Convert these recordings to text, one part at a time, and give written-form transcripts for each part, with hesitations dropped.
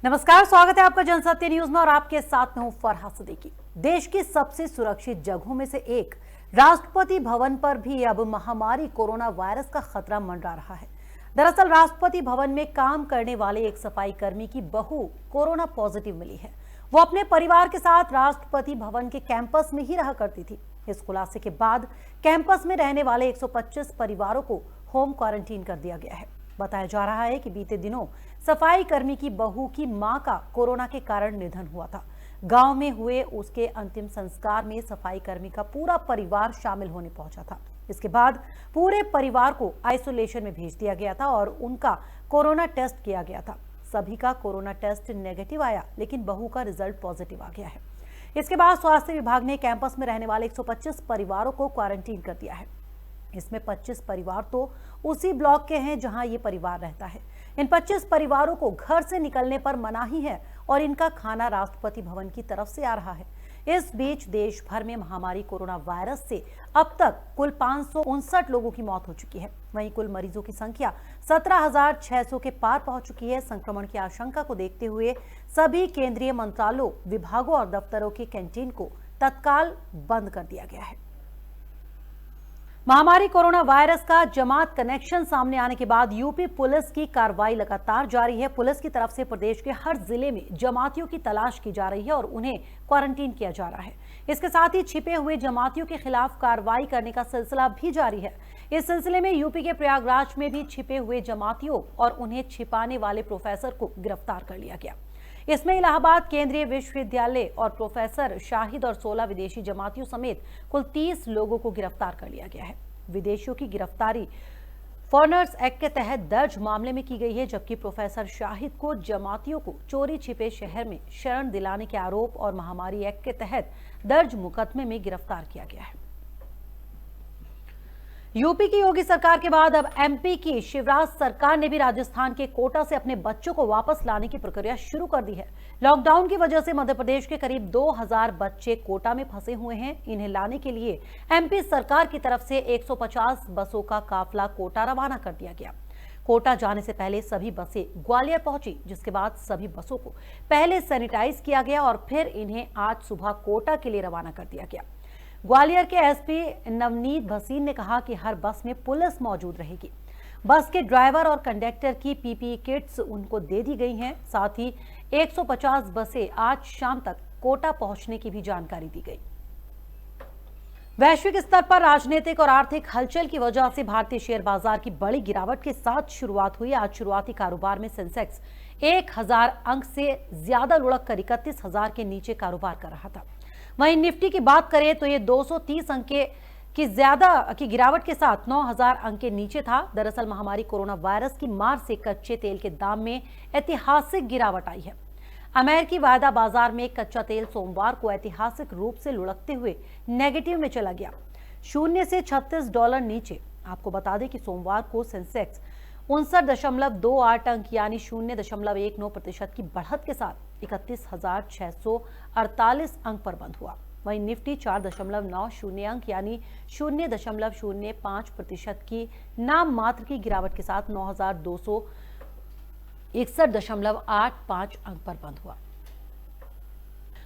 नमस्कार, स्वागत है आपका जनसत्य न्यूज में और आपके साथ में हूं फरहा सिद्दीकी। देश की सबसे सुरक्षित जगहों में से एक राष्ट्रपति भवन पर भी अब महामारी कोरोना वायरस का खतरा मंडरा रहा है। दरअसल राष्ट्रपति भवन में काम करने वाले एक सफाई कर्मी की बहू कोरोना पॉजिटिव मिली है। वो अपने परिवार के साथ राष्ट्रपति भवन के कैंपस में ही रहा करती थी। इस खुलासे के बाद कैंपस में रहने वाले 125 परिवारों को होम क्वारंटीन कर दिया गया है। बताया जा रहा है कि बीते दिनों सफाई कर्मी की बहू की मां का कोरोना के कारण निधन हुआ था। गांव में हुए उसके अंतिम संस्कार में सफाई कर्मी का पूरा परिवार शामिल होने पहुंचा था। इसके बाद पूरे परिवार को आइसोलेशन में भेज दिया गया था और उनका कोरोना टेस्ट किया गया था। सभी का कोरोना टेस्ट नेगेटिव आया, लेकिन बहू का रिजल्ट पॉजिटिव आ गया है। इसके बाद स्वास्थ्य विभाग ने कैंपस में रहने वाले 125 परिवारों को क्वारंटीन कर दिया है। इसमें 25 परिवार तो उसी ब्लॉक के हैं जहां ये परिवार रहता है। इन 25 परिवारों को घर से निकलने पर मनाही है और इनका खाना राष्ट्रपति भवन की तरफ से आ रहा है। इस बीच देश भर में महामारी कोरोना वायरस से अब तक कुल 559 लोगों की मौत हो चुकी है। वहीं कुल मरीजों की संख्या 17,600 के पार पहुंच चुकी है। संक्रमण की आशंका को देखते हुए सभी केंद्रीय मंत्रालयों, विभागों और दफ्तरों की कैंटीन को तत्काल बंद कर दिया गया है। महामारी कोरोना वायरस का जमात कनेक्शन सामने आने के बाद यूपी पुलिस की कार्रवाई लगातार जारी है। पुलिस की तरफ से प्रदेश के हर जिले में जमातियों की तलाश की जा रही है और उन्हें क्वारंटीन किया जा रहा है। इसके साथ ही छिपे हुए जमातियों के खिलाफ कार्रवाई करने का सिलसिला भी जारी है। इस सिलसिले में यूपी के प्रयागराज में भी छिपे हुए जमातियों और उन्हें छिपाने वाले प्रोफेसर को गिरफ्तार कर लिया गया। इसमें इलाहाबाद केंद्रीय विश्वविद्यालय और प्रोफेसर शाहिद और 16 विदेशी जमातियों समेत कुल 30 लोगों को गिरफ्तार कर लिया गया है। विदेशियों की गिरफ्तारी फॉरेनर्स एक्ट के तहत दर्ज मामले में की गई है, जबकि प्रोफेसर शाहिद को जमातियों को चोरी छिपे शहर में शरण दिलाने के आरोप और महामारी एक्ट के तहत दर्ज मुकदमे में गिरफ्तार किया गया है। यूपी की योगी सरकार के बाद अब एमपी की शिवराज सरकार ने भी राजस्थान के कोटा से अपने बच्चों को वापस लाने की प्रक्रिया शुरू कर दी है। लॉकडाउन की वजह से मध्य प्रदेश के करीब 2000 बच्चे कोटा में फंसे हुए हैं। इन्हें लाने के लिए एमपी सरकार की तरफ से 150 बसों का काफिला कोटा रवाना कर दिया गया। कोटा जाने से पहले सभी बसें ग्वालियर पहुंची, जिसके बाद सभी बसों को पहले सैनिटाइज किया गया और फिर इन्हें आज सुबह कोटा के लिए रवाना कर दिया गया। ग्वालियर के एसपी नवनीत भसीन ने कहा कि हर बस में पुलिस मौजूद रहेगी। बस के ड्राइवर और कंडक्टर की पीपीई किट्स उनको दे दी गई हैं। साथ ही 150 बसें आज शाम तक कोटा पहुंचने की भी जानकारी दी गई। वैश्विक स्तर पर राजनीतिक और आर्थिक हलचल की वजह से भारतीय शेयर बाजार की बड़ी गिरावट के साथ शुरुआत हुई। आज शुरुआती कारोबार में सेंसेक्स 1000 अंक से ज्यादा लुढ़क कर 31,000 के नीचे कारोबार कर रहा था। वहीं निफ्टी की बात करें तो ये 230 अंक की ज्यादा की गिरावट के साथ 9,000 अंक के नीचे था। दरअसल महामारी कोरोना वायरस की मार से कच्चे तेल के दाम में ऐतिहासिक गिरावट आई है। अमेरिकी वायदा बाजार में कच्चा तेल सोमवार को ऐतिहासिक रूप से लुढ़कते हुए नेगेटिव में चला गया, $0 से $36 नीचे। आपको बता दें कि सोमवार को सेंसेक्स 59.28 अंक यानी 0.19% की बढ़त के साथ 31,648 अंक पर बंद हुआ। वहीं निफ्टी 4.90 अंक यानी 0.05% की नाम मात्र की गिरावट के साथ 9,261.85 अंक पर बंद हुआ।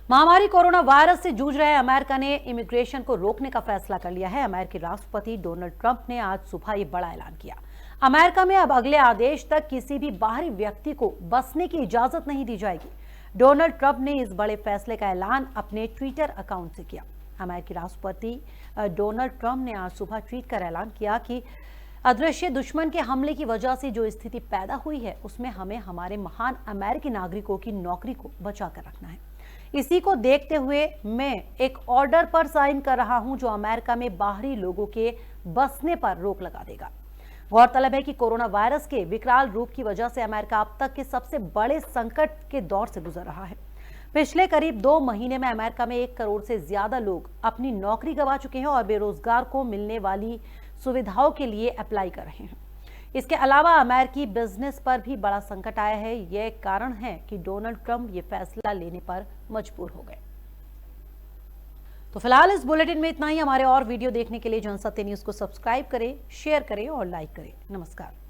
महामारी कोरोना वायरस से जूझ रहे अमेरिका ने इमिग्रेशन को रोकने का फैसला कर लिया है। अमेरिकी राष्ट्रपति डोनाल्ड ट्रंप ने आज सुबह ये बड़ा ऐलान किया। अमेरिका में अब अगले आदेश तक किसी भी बाहरी व्यक्ति को बसने की इजाजत नहीं दी जाएगी। डोनाल्ड ट्रंप ने इस बड़े फैसले का ऐलान अपने ट्विटर अकाउंट से किया। अमेरिकी राष्ट्रपति डोनाल्ड ट्रंप ने आज सुबह ट्वीट कर ऐलान किया कि अदृश्य दुश्मन के हमले की वजह से जो स्थिति पैदा हुई है, उसमें हमें हमारे महान अमेरिकी नागरिकों की नौकरी को बचा कर रखना है। इसी को देखते हुए मैं एक ऑर्डर पर साइन कर रहा हूं जो अमेरिका में बाहरी लोगों के बसने पर रोक लगा देगा। गौरतलब है कि कोरोना वायरस के विकराल रूप की वजह से अमेरिका अब तक के सबसे बड़े संकट के दौर से गुजर रहा है। पिछले करीब 2 महीने में अमेरिका में 1 करोड़ से ज्यादा लोग अपनी नौकरी गंवा चुके हैं और बेरोजगार को मिलने वाली सुविधाओं के लिए अप्लाई कर रहे हैं। इसके अलावा अमेरिकी बिजनेस पर भी बड़ा संकट आया है। यह कारण है कि डोनाल्ड ट्रंप ये फैसला लेने पर मजबूर हो गए। तो फिलहाल इस बुलेटिन में इतना ही। हमारे और वीडियो देखने के लिए जनसत्य न्यूज को सब्सक्राइब करें, शेयर करें और लाइक करें। नमस्कार।